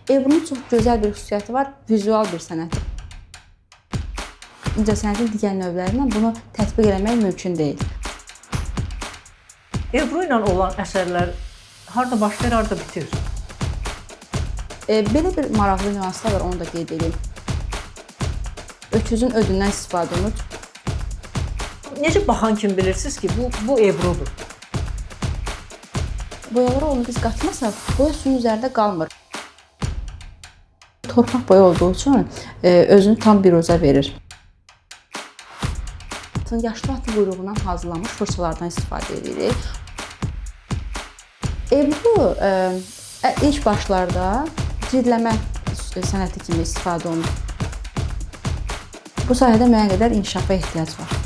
Ebru'nun çox gözəl bir xüsusiyyəti var, vizual bir sənəti. İncəsənətin digər növlərindən bunu tətbiq eləmək mümkün deyil. Ebru ilə olan əsərlər harda başlayır, harda bitir? Belə bir maraqlı nüanslar var, onu da qeyd edeyim. Öküzün ödündən istifadə olunur. Necə baxan kimi bilirsiniz ki, bu Ebru'dur? Boyaları onu biz qatmasaq, boya suyun üzərində qalmır. Torpaq boya olduğu üçün özünü tam biroza verir. Yaşlı atın quyruğundan hazırlanmış fırçalardan istifadə edirik. Ebru ilk başlarda cildləmə sənəti kimi istifadə olunur. Bu sahədə müəyyən qədər inkişafa ehtiyac var.